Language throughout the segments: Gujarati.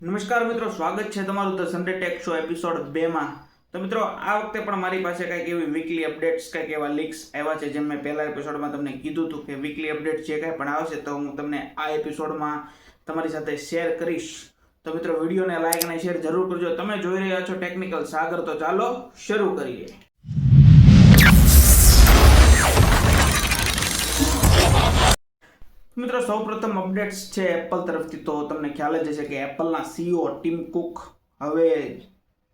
નમસ્કાર મિત્રો, સ્વાગત છે તમારું the Sunday tech show episode 2 માં। તો મિત્રો, આ વખતે પણ મારી પાસે કંઈક એવી વીકલી અપડેટ્સ કંઈક એવા લીક્સ આવ્યા છે જેમ મેં પહેલા એપિસોડમાં તમને કીધું હતું કે વીકલી અપડેટ જે કંઈ પણ આવશે તો હું તમને આ એપિસોડમાં તમારી સાથે શેર કરીશ। તો મિત્રો, વિડીયોને લાઈક અને શેર જરૂર કરજો। તમે જોઈ રહ્યા છો ટેકનિકલ સાગર, તો ચાલો શરૂ કરીએ। મિત્રો, સૌપ્રથમ અપડેટ્સ છે એપલ તરફથી। તો તમને ખ્યાલ જ હશે કે એપલના સીઈઓ ટીમ કુક હવે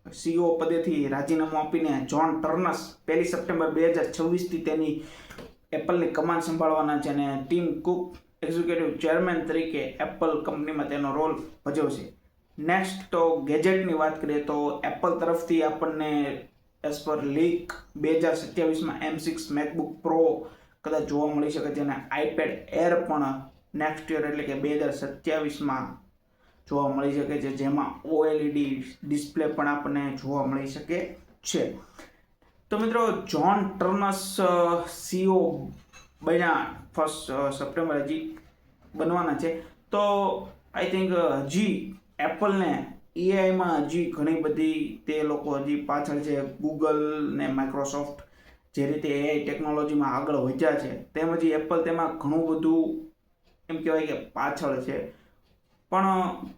સીઈઓ પદેથી રાજીનામું આપીને જોન ટર્નસ 1 સપ્ટેમ્બર 2026 થી તેની એપલની કમાન સંભાળવાના છે અને ટીમ કુક એક્ઝિક્યુટિવ ચેરમેન તરીકે એપલ કંપનીમાં તેનો રોલ ભજવશે। નેક્સ્ટ, તો ગેજેટની વાત કરીએ તો એપલ તરફથી આપણને as per leak 2027માં M6 MacBook pro કદાચ જોવા મળી શકે છે અને આઈપેડ એર પણ નેક્સ્ટ યર એટલે કે 2027માં જોવા મળી શકે છે, જેમાં OLED ડિસ્પ્લે પણ આપણને જોવા મળી શકે છે। તો મિત્રો, જોન ટર્નસ સીઈઓ બન્યા 1 સપ્ટેમ્બર હજી બનવાના છે। તો આઈ થિંક હજી એપલને એઆઈમાં હજી ઘણી બધી તે લોકો હજી પાછળ છે। ગૂગલ ને માઇક્રોસોફ્ટ જે રીતે એઆઈ ટેકનોલોજીમાં આગળ વધ્યા છે તેમ હજી એપલ તેમાં ઘણું બધું એમ કહેવાય કે પાછળ છે, પણ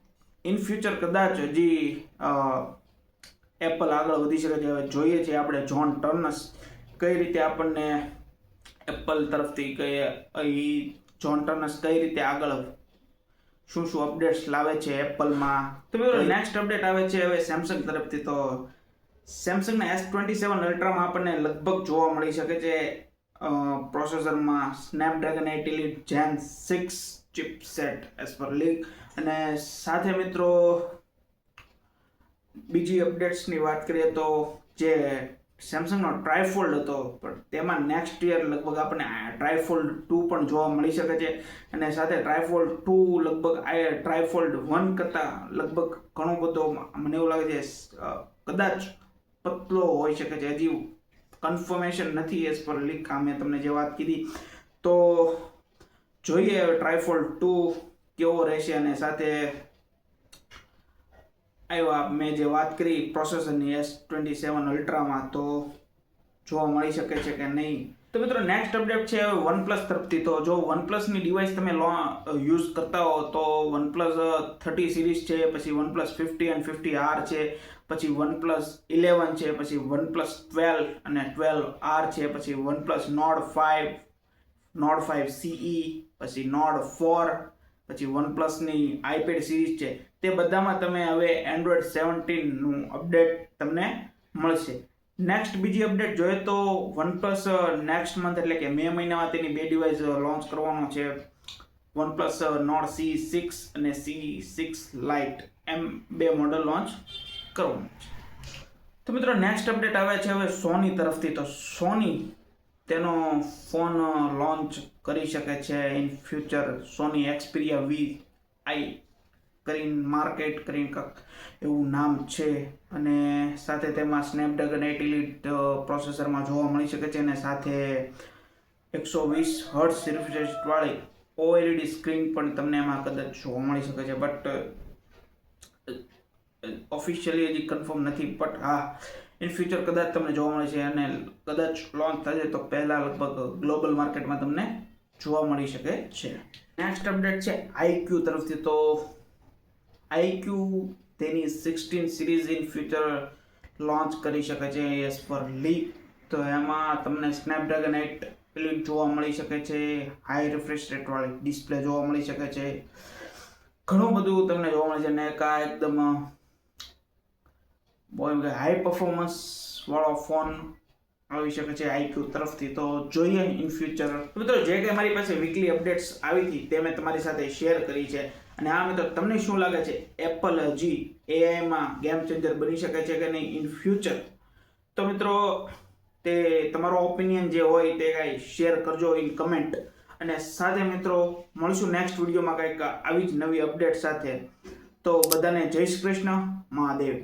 ઇન ફ્યુચર કદાચ હજી એપલ આગળ વધી શકે છે। હવે જોઈએ છીએ આપણે જોન ટર્નસ કઈ રીતે આપણને એપલ તરફથી જોન ટર્નસ કઈ રીતે આગળ શું અપડેટ્સ લાવે છે એપલમાં। તો મિત્રો, નેક્સ્ટ અપડેટ આવે છે હવે સેમસંગ તરફથી। તો સેમસંગના S27 અલ્ટ્રામાં આપણને લગભગ જોવા મળી શકે છે પ્રોસેસરમાં Snapdragon 8 Elite Gen 6 chipset as per leak. અને સાથે મિત્રો, બીજી અપડેટ્સની વાત કરીએ તો જે સેમસંગનો ટ્રાયફોલ્ડ હતો પણ તેમાં નેક્સ્ટ યર લગભગ આપણને ટ્રાયફોલ્ડ 2 પણ જોવા મળી શકે છે અને સાથે ટ્રાયફોલ્ડ 2 લગભગ ટ્રાયફોલ્ડ 1 કરતાં લગભગ ઘણો બધો મને એવું લાગે છે કદાચ પતલો હોઈ શકે છે। હજી કન્ફર્મેશન નથી એઝ પર લીક, આ મેં તમને જે વાત કીધી। તો જોઈએ ટ્રાયફોલ્ડ 2 કેવો રહેશે અને સાથે આવ્યા મેં જે વાત કરી પ્રોસેસરની S27 અલ્ટ્રામાં તો જોવા મળી શકે છે કે નહીં। તો મિત્રો, નેક્સ્ટ અપડેટ છે વનપ્લસ તરફથી। તો જો વનપ્લસની ડિવાઇસ તમે યુઝ કરતા હો તો વનપ્લસ 30 સિરીઝ છે, પછી વનપ્લસ 50 અને 50R છે, પછી વનપ્લસ 11 છે, પછી વનપ્લસ 12 અને 12R છે, પછી વનપ્લસ નોર્ડ 5 નોર્ડ 5 CE, પછી નોર્ડ 4, પછી વનપ્લસની આઈપેડ સિરીઝ છે, તે બધામાં તમે હવે એન્ડ્રોઈડ 17નું અપડેટ તમને મળશે। નેક્સ્ટ બીજી અપડેટ જોઈએ તો વનપ્લસ નેક્સ્ટ મંથ એટલે કે મે મહિનામાં તેની 2 ડિવાઇસ લોન્ચ કરવાનો છે। વનપ્લસ નોર્ડ C6 અને C6 લાઇટ એમ 2 મોડલ લોન્ચ કરવાનું છે। તો મિત્રો, નેક્સ્ટ અપડેટ આવે છે હવે સોની તરફથી। તો સોની તેનો ફોન લોન્ચ કરી શકે છે ઇન ફ્યુચર। સોની એક્સપીરિયા VI કરીને માર્કેટ કરીને કંઈક એવું નામ છે અને સાથે તેમાં સ્નેપડ્રેગન 8 Elite પ્રોસેસરમાં જોવા મળી શકે છે અને સાથે 120 હર્ટ્ઝ રિફ્રેશ વાળી OLED સ્ક્રીન પણ તમને એમાં કદાચ જોવા મળી શકે છે, બટ ઓફિશિયલી હજી કન્ફર્મ નથી, બટ હા ઇન ફ્યુચર કદાચ તમને જોવા મળે છે અને કદાચ લોન્ચ થશે તો પહેલા લગભગ ગ્લોબલ માર્કેટમાં તમને જોવા મળી શકે છે। નેક્સ્ટ અપડેટ છે IQ તરફથી। તો IQ તેની 16 સિરીઝ ઇન ફ્યુચર લોન્ચ કરી શકે છે એઝ પર લીક। તો એમાં તમને સ્નેપડ્રેગન 8 Elite જોવા મળી શકે છે, હાઈ રિફ્રેશ રેટ વાળી ડિસ્પ્લે જોવા મળી શકે છે, ઘણું બધું તમને જોવા મળે છે અને એકદમ હાઈ પરફોર્મન્સ વાળો ફોન આવી શકે છે IQ તરફથી। તો જોઈએ ઇન ફ્યુચર। મિત્રો, જે કંઈ મારી પાસે વીકલી અપડેટ્સ આવી હતી તે મેં તમારી સાથે શેર કરી છે અને આ મિત્રો, તમને શું લાગે છે એપલ હજી એઆઈમાં ગેમ ચેન્જર બની શકે છે કે નહીં ઇન ફ્યુચર? તો મિત્રો, તે તમારો ઓપિનિયન જે હોય તે કાંઈ શેર કરજો ઇન કમેન્ટ અને સાથે મિત્રો મળશું નેક્સ્ટ વિડીયોમાં કંઈક આવી જ નવી અપડેટ સાથે। તો બધાને જય શ્રી કૃષ્ણ, મહાદેવ।